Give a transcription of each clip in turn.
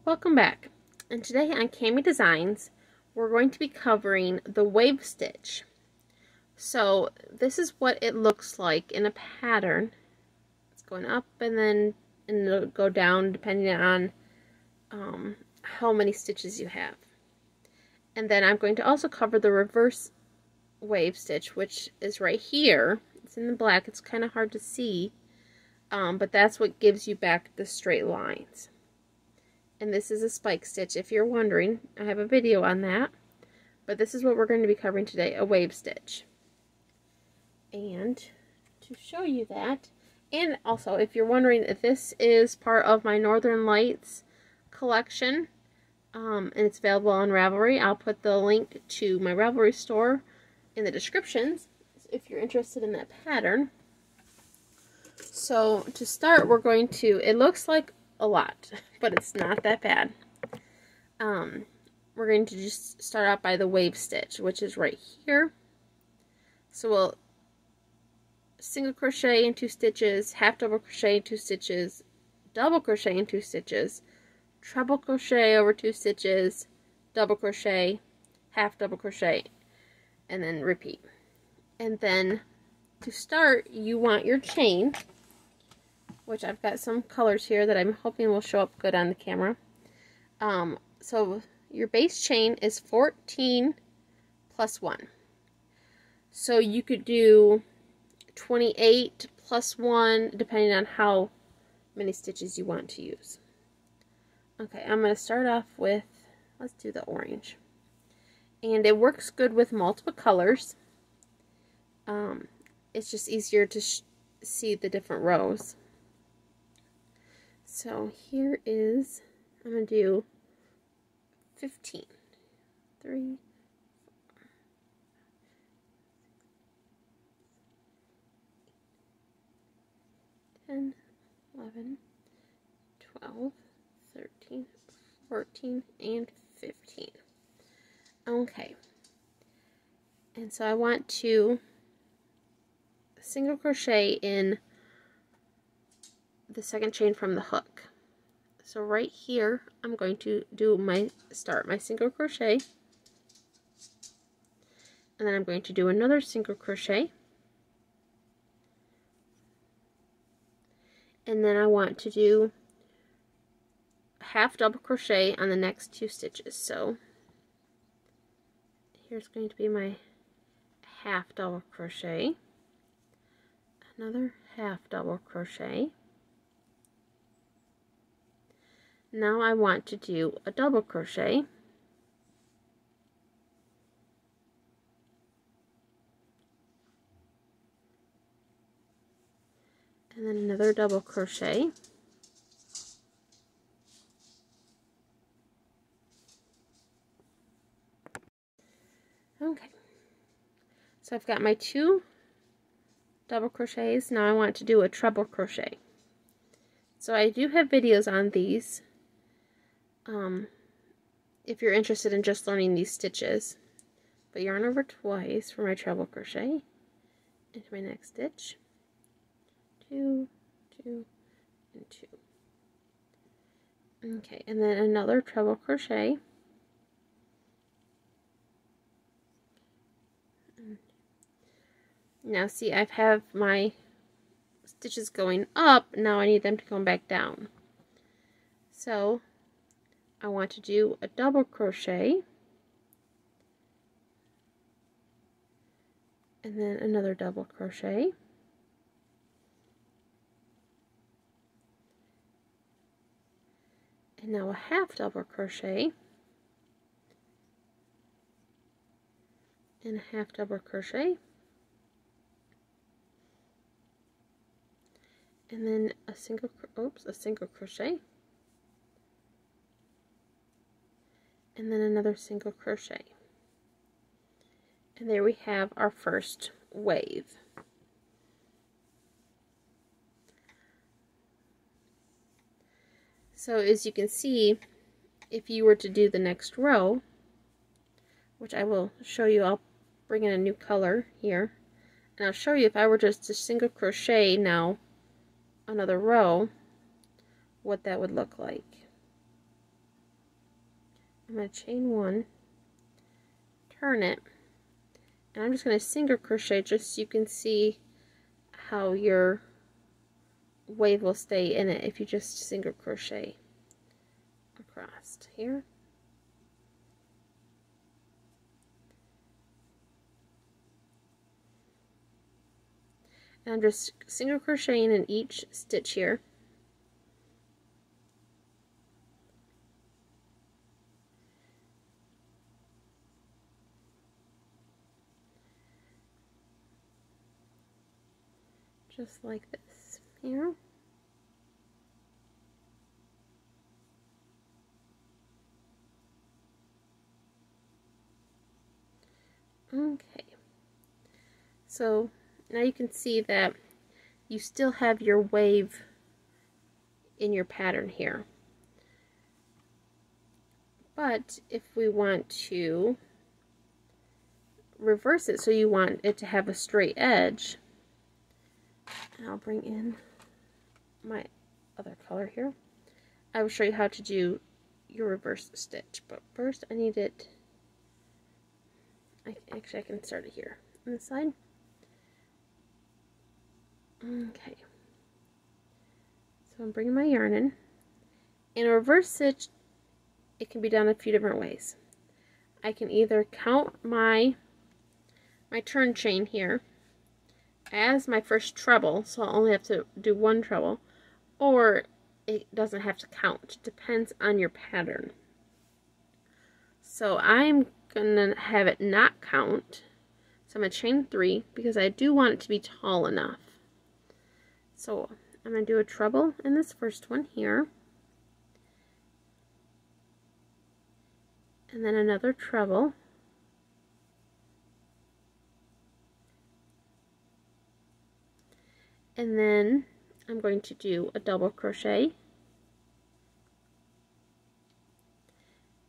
Welcome back, and today on Cami Designs we're going to be covering the wave stitch. So this is what it looks like in a pattern. It's going up and it'll go down depending on how many stitches you have. And then I'm going to also cover the reverse wave stitch, which is right here. It's in the black. It's kind of hard to see, but that's what gives you back the straight lines. And this is a spike stitch, if you're wondering. I have a video on that. But this is what we're going to be covering today, a wave stitch. And to show you that, and also if you're wondering, if this is part of my Northern Lights collection, and it's available on Ravelry. I'll put the link to my Ravelry store in the descriptions if you're interested in that pattern. So to start, we're going to, it looks like a lot, but it's not that bad. We're going to just start out by the wave stitch, which is right here. So we'll single crochet in 2 stitches, half double crochet in 2 stitches, double crochet in 2 stitches, treble crochet over 2 stitches, double crochet, half double crochet, and then repeat. And then to start, you want your chain, which I've got some colors here that I'm hoping will show up good on the camera. So your base chain is 14 plus 1. So you could do 28 plus 1 depending on how many stitches you want to use. Okay, I'm going to start off with, let's do the orange. And it works good with multiple colors. It's just easier to see the different rows. So here is, I'm going to do 15. 3, 4, 10, 11, 12, 13, 14, and 15. Okay. And so I want to single crochet in the second chain from the hook. So right here, I'm going to do my single crochet, and then I'm going to do another single crochet, and then I want to do half double crochet on the next 2 stitches. So here's going to be my half double crochet, another half double crochet. Now I want to do a double crochet, and then another double crochet, okay, so I've got my 2 double crochets. Now I want to do a treble crochet. So I do have videos on these if you're interested in just learning these stitches. But yarn over twice for my treble crochet into my next stitch, 2, 2, and 2. Okay, and then another treble crochet, now see, I have my stitches going up. Now I need them to come back down. So I want to do a double crochet, and then another double crochet, and now a half double crochet, and a half double crochet, and then a single crochet, and then another single crochet. And there we have our first wave. So as you can see, if you were to do the next row, which I will show you, I'll bring in a new color here, and I'll show you if I were just to single crochet now another row, what that would look like. I'm going to chain 1, turn it, and I'm just going to single crochet just so you can see how your wave will stay in it if you just single crochet across here. And I'm just single crocheting in each stitch here. Just like this here. Okay, so now you can see that you still have your wave in your pattern here. But if we want to reverse it, so you want it to have a straight edge, and I'll bring in my other color here. I will show you how to do your reverse stitch, but first I need it. Actually, I can start it here on this side. Okay, so I'm bringing my yarn in. In a reverse stitch, it can be done a few different ways. I can either count my turn chain here as my first treble, so I'll only have to do 1 treble, or it doesn't have to count. Depends on your pattern. So I'm gonna have it not count. So I'm gonna chain 3 because I do want it to be tall enough. So I'm gonna do a treble in this first one here, and then another treble, and then I'm going to do a double crochet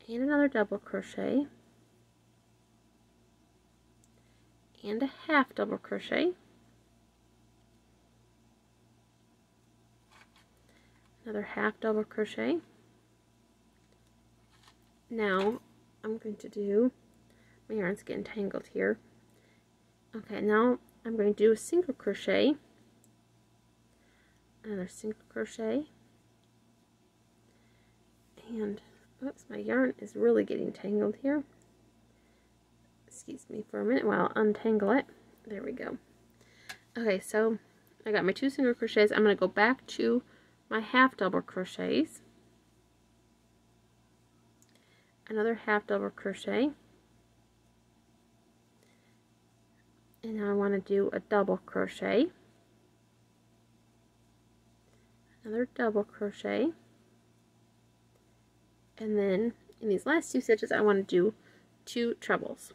and another double crochet and a half double crochet, another half double crochet. Now I'm going to do, my yarn's getting tangled here. Okay, now I'm going to do a single crochet, another single crochet, and oops, my yarn is really getting tangled here. Excuse me for a minute while I untangle it. There we go. Okay, so I got my 2 single crochets. I'm going to go back to my half double crochets, another half double crochet, and now I want to do a double crochet, another double crochet, and then in these last 2 stitches I want to do 2 trebles.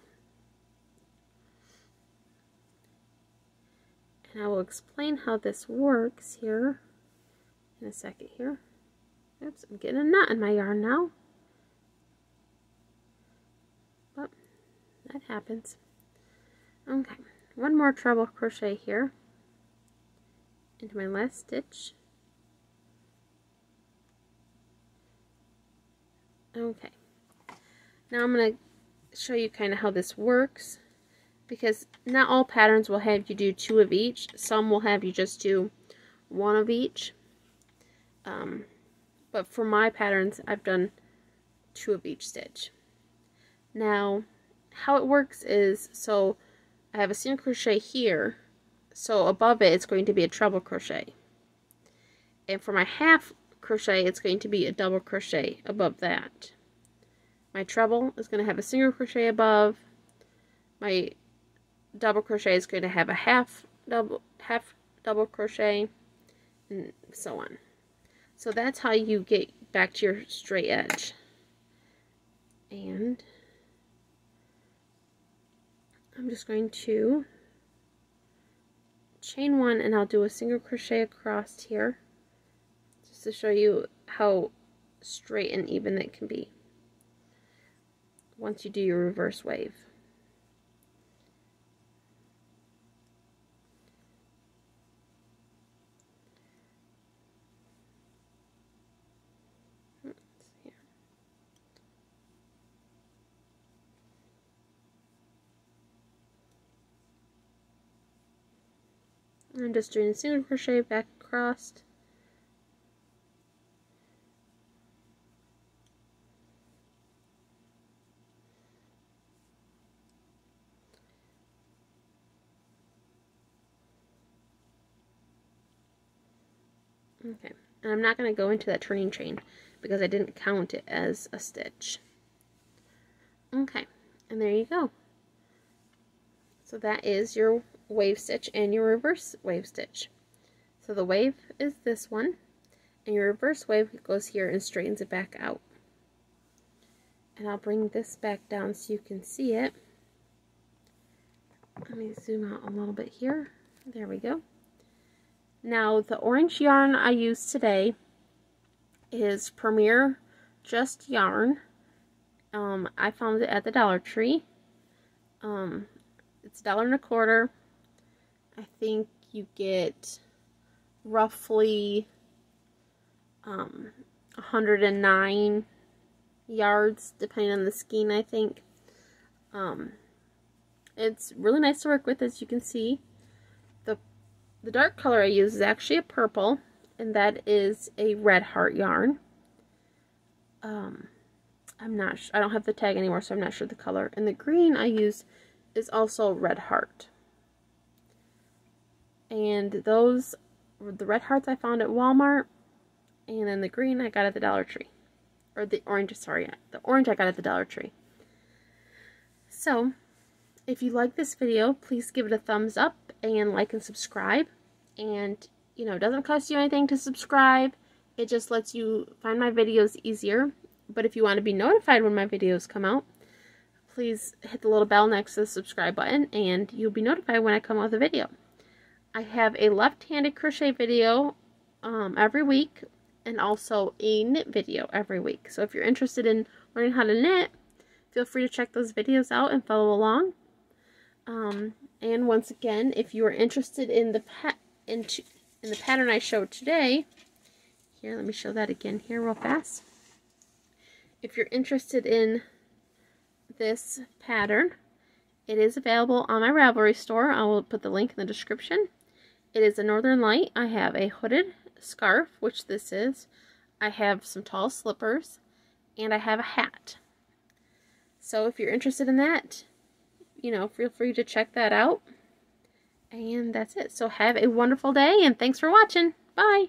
And I will explain how this works here in a second here. Oops, I'm getting a knot in my yarn now. But that happens. Okay, 1 more treble crochet here into my last stitch. Okay, now I'm going to show you kind of how this works, because not all patterns will have you do 2 of each. Some will have you just do 1 of each. But for my patterns, I've done 2 of each stitch. Now, how it works is, so I have a single crochet here, so above it, it's going to be a treble crochet. And for my half crochet, it's going to be a double crochet above that. My treble is going to have a single crochet above. My double crochet is going to have a half double crochet, and so on. So that's how you get back to your straight edge. And I'm just going to chain 1, and I'll do a single crochet across here just to show you how straight and even it can be once you do your reverse wave. I'm just doing a single crochet back across. Okay, and I'm not going to go into that turning chain because I didn't count it as a stitch. Okay, and there you go. So that is your wave stitch and your reverse wave stitch. So the wave is this one, and your reverse wave goes here and straightens it back out. And I'll bring this back down so you can see it. Let me zoom out a little bit here. There we go. Now the orange yarn I used today is Premier Just Yarn. I found it at the Dollar Tree. It's $1.25. I think you get roughly 109 yards depending on the skein, I think. It's really nice to work with, as you can see. The dark color I use is actually a purple, and that is a Red Heart yarn. I don't have the tag anymore, so I'm not sure the color. And the green I use is also Red Heart. And those were the Red Hearts I found at Walmart, and then the green I got at the Dollar Tree. Or the orange, sorry, the orange I got at the Dollar Tree. So, if you like this video, please give it a thumbs up and like and subscribe. And, you know, it doesn't cost you anything to subscribe. It just lets you find my videos easier. But if you want to be notified when my videos come out, please hit the little bell next to the subscribe button and you'll be notified when I come out with a video. I have a left-handed crochet video every week, and also a knit video every week. So if you're interested in learning how to knit, feel free to check those videos out and follow along. And once again, if you are interested in the pattern I showed today, here, let me show that again here real fast. If you're interested in this pattern, it is available on my Ravelry store. I will put the link in the description. It is a Northern Light. I have a hooded scarf, which this is. I have some tall slippers, and I have a hat. So if you're interested in that, you know, feel free to check that out. And that's it. So have a wonderful day, and thanks for watching. Bye.